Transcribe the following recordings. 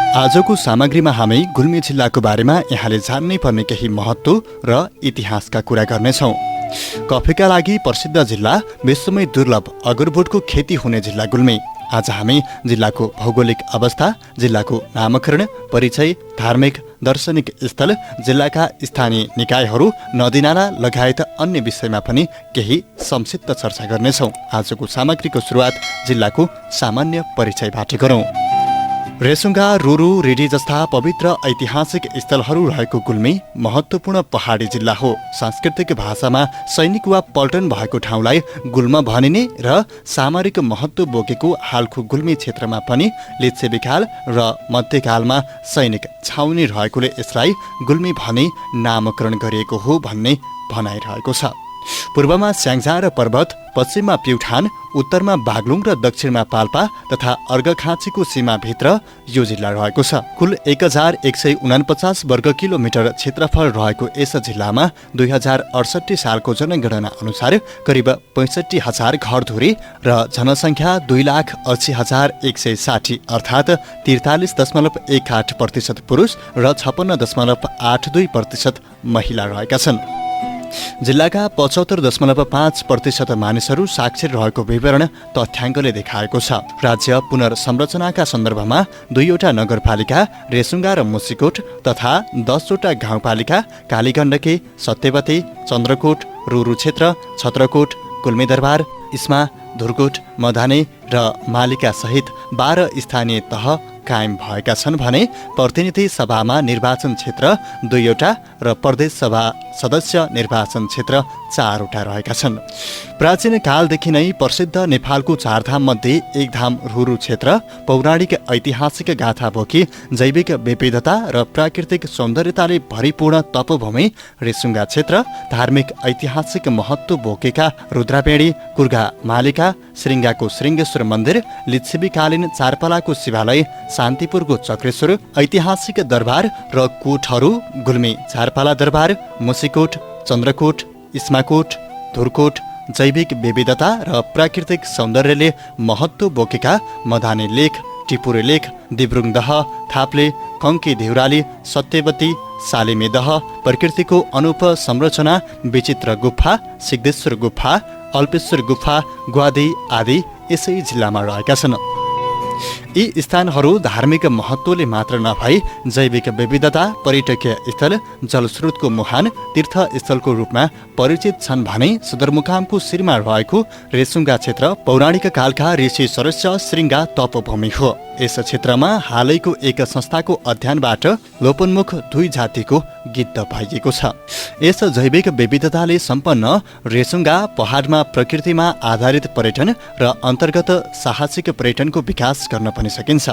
आजको सामग्रीमा हामी गुल्मी जिल्लाको बारेमा यहाँले जान्नै पर्ने केही महत्त्व र इतिहासका कुरा गर्नेछौँ। कफीका लागि प्रसिद्ध जिल्ला, विश्वमै दुर्लभ अगरबोटको खेती हुने जिल्ला गुल्मी। आज हामी जिल्लाको भौगोलिक अवस्था, जिल्लाको नामकरण, परिचय, धार्मिक दार्शनिक स्थल, जिल्लाका स्थानीय निकायहरू, नदीनाला लगायत अन्य विषयमा पनि केही संक्षिप्त चर्चा गर्नेछौँ। आजको सामग्रीको सुरुवात जिल्लाको सामान्य परिचयबाट गरौँ। रेसुङ्गा, रुरु, रिडी जस्ता पवित्र ऐतिहासिक स्थलहरू रहेको गुल्मी महत्त्वपूर्ण पहाडी जिल्ला हो। सांस्कृतिक भाषामा सैनिक वा पल्टन भएको ठाउँलाई गुल्म भनिने र सामरिक महत्त्व बोकेको हालको गुल्मी क्षेत्रमा पनि लिच्छविकाल र मध्यकालमा सैनिक छाउनी रहेकोले यसलाई गुल्मी भनी नामकरण गरिएको हो भन्ने भनाइरहेको छ। पूर्वमा स्याङ्जा र पर्वत, पश्चिममा प्युठान, उत्तरमा बागलुङ र दक्षिणमा पाल्पा तथा अर्घखाँचीको सीमाभित्र यो जिल्ला रहेको छ। कुल 1149 वर्ग किलोमिटर क्षेत्रफल रहेको यस जिल्लामा 2068 सालको जनगणना अनुसार करिब 65,000 घरधुरी र जनसङ्ख्या 2,80,160 अर्थात् 43.18% पुरुष र 56.82% महिला रहेका छन्। जिल्लाका 75.5% मानिसहरू साक्षर रहेको विवरण तथ्याङ्कले देखाएको छ। राज्य पुनर्संरचनाका सन्दर्भमा 2वटा नगरपालिका रेसुङ्गा र मुसिकोट तथा 10वटा गाउँपालिका कालीगण्डकी, सत्यवती, चन्द्रकोट, रुरु क्षेत्र, छत्रकोट, गुल्मीदरबार, इस्मा, धुर्कोट, मधाने र मालिका सहित 12 स्थानीय तह कायम भएका छन् भने प्रतिनिधि सभामा निर्वाचन क्षेत्र 2वटा र प्रदेश सभा सदस्य निर्वाचन क्षेत्र 4वटा रहेका छन्। प्राचीन कालदेखि नै प्रसिद्ध नेपालको 4 धाम मध्ये एक धाम रुरु क्षेत्र पौराणिक ऐतिहासिक गाथा बोकी जैविक विविधता र प्राकृतिक सौन्दर्यताले भरिपूर्ण तपोभूमि रेसुङ्गा क्षेत्र, धार्मिक ऐतिहासिक महत्त्व बोकेका रुद्रापेडी, कुर्घा मालिका, श्रृङ्गाको श्रृङ्गेश्वर मन्दिर, लिच्छविकालीन चारपालाको शिवालय, शान्तिपुरको चक्रेश्वर, ऐतिहासिक दरबार र कोटहरू गुल्मी चारपाला दरबार, मुसिकोट, चन्द्रकोट, इस्माकोट, धुर्कोट, जैविक विविधता र प्राकृतिक सौन्दर्यले महत्त्व बोकेका मधाने लेक, टिपुरे लेक, दिब्रुङ दह, थाप्ले, कङ्की देउराली, सत्यवती, सालिमे दह, प्रकृतिको अनुप संरचना, विचित्र गुफा, सिद्धेश्वर गुफा, अल्पेश्वर गुफा, ग्वादी आदि यसै जिल्लामा रहेका छन्। यी स्थानहरू धार्मिक महत्त्वले मात्र नभई जैविक विविधता, पर्यटकीय स्थल, जलस्रोतको मुहान, तीर्थस्थलको रूपमा परिचित छन् भने सदरमुकामको शिरमा रहेको रेसुङ्गा क्षेत्र पौराणिक कालका ऋषि सरस्य श्रृङ्गा तपोभूमि हो। यस क्षेत्रमा हालैको एक संस्थाको अध्ययनबाट लोपोन्मुख 2 जातिको गिद्ध पाइएको छ। यस जैविक विविधताले सम्पन्न रेसुङ्गा पहाडमा प्रकृतिमा आधारित पर्यटन र अन्तर्गत साहसिक पर्यटनको विकास गर्न पनि सकिन्छ।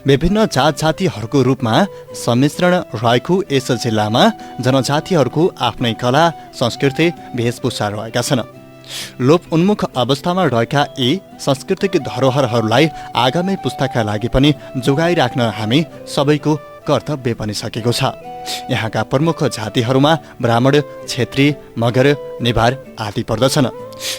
विभिन्न जात जातिहरूको रूपमा सम्मिश्रण रहेको यस जिल्लामा जनजातिहरूको आफ्नै कला, संस्कृति, वेशभूषा रहेका छन्। लोप उन्मुख अवस्थामा रहेका यी सांस्कृतिक धरोहरहरूलाई आगामी पुस्ताका लागि पनि जोगाइराख्न हामी सबैको कर्तव्य पनि सकेको छ। यहाँका प्रमुख जातिहरूमा ब्राह्मण, क्षेत्री, मगर, नेवार आदि पर्दछन्।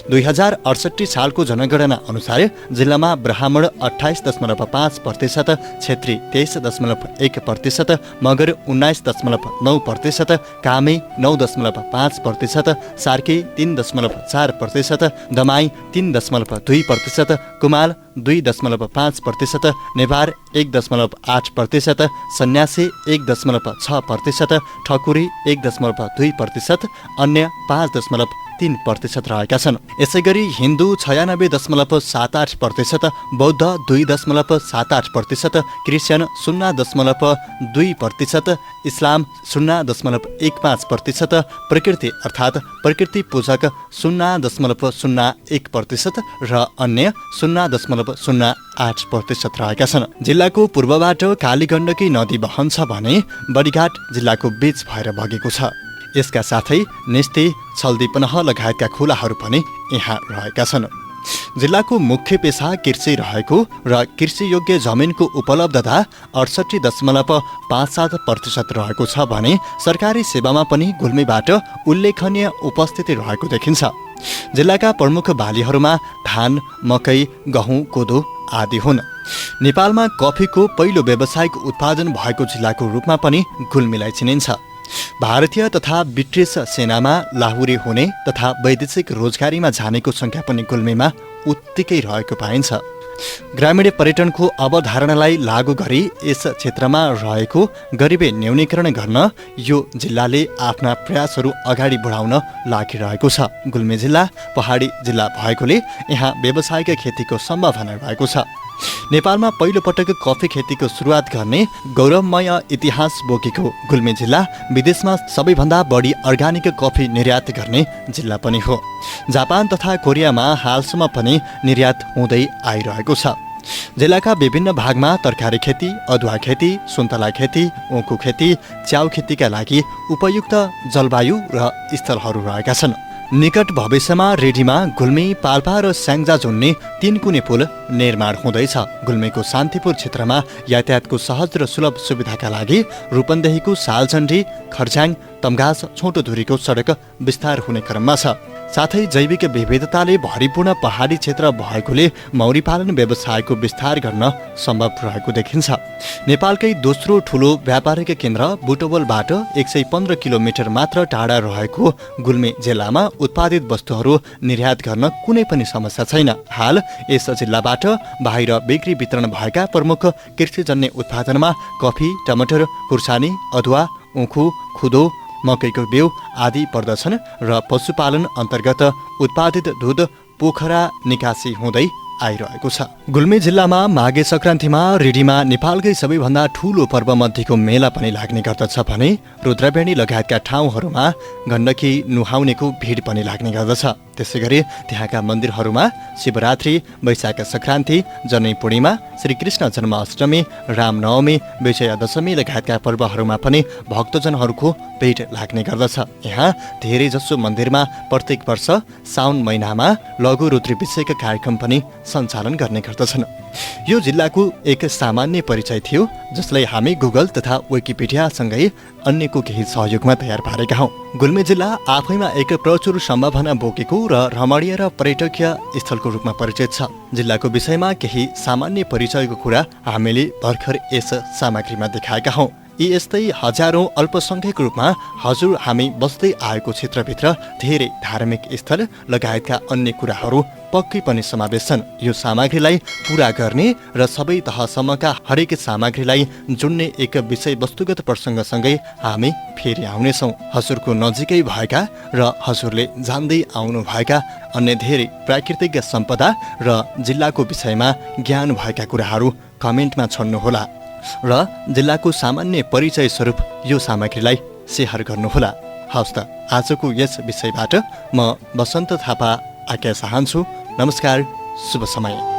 2068 सालको जनगणना अनुसार जिल्लामा ब्राह्मण 28.5%, क्षेत्री 23.1%, मगर 19.9%, कामी 9.5%, सार्की 3.4%, दमाई 3.2%, कुमाल 2.5%, नेवार 1.8%, सन्यासी 1.6%, ठकुरी 1.2%, अन्य 5.3% रहेका छन्। यसैगरी हिन्दू 96.78%, बौद्ध 2.78%, क्रिस्चियन 0.2%, इस्लाम 0.15%, प्रकृति अर्थात् प्रकृति पूजक 0.01% र अन्य 0.08% रहेका छन्। जिल्लाको पूर्वबाट कालीगण्डकी नदी बहन्छ भने बडीघाट जिल्लाको बीच भएर बगेको छ। यसका साथै निस्ती, छल्दीपनह लगायतका खोलाहरू पनि यहाँ रहेका छन्। जिल्लाको मुख्य पेशा कृषि रहेको र कृषियोग्य जमिनको उपलब्धता 68.57% रहेको छ भने सरकारी सेवामा पनि गुल्मीबाट उल्लेखनीय उपस्थिति रहेको देखिन्छ। जिल्लाका प्रमुख बालीहरूमा धान, मकै, गहुँ, कोदो आदि हुन्। नेपालमा कफीको पहिलो व्यावसायिक उत्पादन भएको जिल्लाको रूपमा पनि गुल्मीलाई चिनिन्छ। भारतीय तथा ब्रिटिस सेनामा लाहुरे हुने तथा वैदेशिक रोजगारीमा जानेको सङ्ख्या पनि गुल्मीमा उत्तिकै रहेको पाइन्छ। ग्रामीण पर्यटनको अवधारणालाई लागू गरी यस क्षेत्रमा रहेको गरिबी न्यूनीकरण गर्न यो जिल्लाले आफ्ना प्रयासहरू अगाडि बढाउन लागिरहेको छ। गुल्मी जिल्ला पहाडी जिल्ला भएकोले यहाँ व्यावसायिक खेतीको सम्भावना रहेको छ। नेपालमा पहिलोपटक कफी खेतीको सुरुवात गर्ने गौरवमय इतिहास बोकेको गुल्मी जिल्ला विदेशमा सबैभन्दा बढी अर्ग्यानिक कफी निर्यात गर्ने जिल्ला पनि हो। जापान तथा कोरियामा हालसम्म पनि निर्यात हुँदै आइरहेको छ। जिल्लाका विभिन्न भागमा तरकारी खेती, अदुवा खेती, सुन्तला खेती, ऊखु खेती, च्याउ खेतीका लागि उपयुक्त जलवायु र स्थलहरू रहेका छन्। निकट भविष्यमा रेडीमा गुल्मी, पाल्पा र स्याङ्जा जोड्ने 3 कुने पुल निर्माण हुँदैछ। गुल्मीको शान्तिपुर क्षेत्रमा यातायातको सहज र सुलभ सुविधाका लागि रूपन्देहीको सालचण्डी, खर्जाङ, तम्घास छोटो दूरीको सडक विस्तार हुने क्रममा छ। साथै जैविक विविधताले भरिपूर्ण पहाडी क्षेत्र भएकोले मौरी पालन व्यवसायको विस्तार गर्न सम्भव रहेको देखिन्छ। नेपालकै दोस्रो ठुलो व्यापारिक केन्द्र बुटवलबाट 115 किलोमिटर मात्र टाढा रहेको गुल्मी जिल्लामा उत्पादित वस्तुहरू निर्यात गर्न कुनै पनि समस्या छैन। हाल यस जिल्लाबाट बाहिर बिक्री वितरण भएका प्रमुख कृषिजन्य उत्पादनमा कफी, टमाटर, खुर्सानी, अदुवा, ऊखु, खुदो, मकैको बिउ आदि पर्दछन् र पशुपालन अन्तर्गत उत्पादित दुध पोखरा निकासी हुँदै आइरहेको छ। गुल्मी जिल्लामा माघे सङ्क्रान्तिमा रेडीमा नेपालकै सबैभन्दा ठूलो पर्व मध्येको मेला पनि लाग्ने गर्दछ भने रुद्रवेणी लगायतका ठाउँहरूमा गण्डकी नुहाउनेको भिड पनि लाग्ने गर्दछ। त्यसै गरी त्यहाँका मन्दिरहरूमा शिवरात्रि, वैशाख सङ्क्रान्ति, जनै पूर्णिमा, श्रीकृष्ण जन्माष्टमी, रामनवमी, विजयादशमी लगायतका पर्वहरूमा पनि भक्तजनहरूको भिड लाग्ने गर्दछ। यहाँ धेरैजसो मन्दिरमा प्रत्येक वर्ष साउन महिनामा लघु रुद्राभिषेक कार्यक्रम पनि सञ्चालन गर्ने गर्दछन्। यो जिल्लाको एक सामान्य परिचय थियो जसलाई हामी गुगल तथा विकिपिडियासँगै अन्यको केही सहयोगमा तयार पारेका हौँ। गुल्मी जिल्ला आफैमा एक प्रचुर सम्भावना बोकेको र रमणीय र पर्यटकीय स्थलको रूपमा परिचित छ। जिल्लाको विषयमा केही सामान्य परिचयको कुरा हामीले भर्खर यस सामग्रीमा देखाएका हौँ। यी यस्तै हजारौं अल्पसङ्ख्यक रूपमा हजुर हामी बस्दै आएको क्षेत्रभित्र धेरै धार्मिक स्थल लगायतका अन्य कुराहरू पक्कै पनि समावेश छन्। यो सामग्रीलाई पूरा गर्ने र सबै तहसम्मका हरेक सामग्रीलाई जोड्ने एक विषयवस्तुगत प्रसङ्गसँगै हामी फेरि आउनेछौँ। हजुरको नजिकै भएका र हजुरले जान्दै आउनुभएका अन्य धेरै प्राकृतिक सम्पदा र जिल्लाको विषयमा ज्ञान भएका कुराहरू कमेन्टमा छोड्नुहोला र जिल्लाको सामान्य परिचय स्वरूप यो सामग्रीलाई सेयर गर्नुहोला। हवस् त, आजको यस विषयबाट म बसन्त थापा आज्ञा चाहन्छु। नमस्कार, शुभ समय।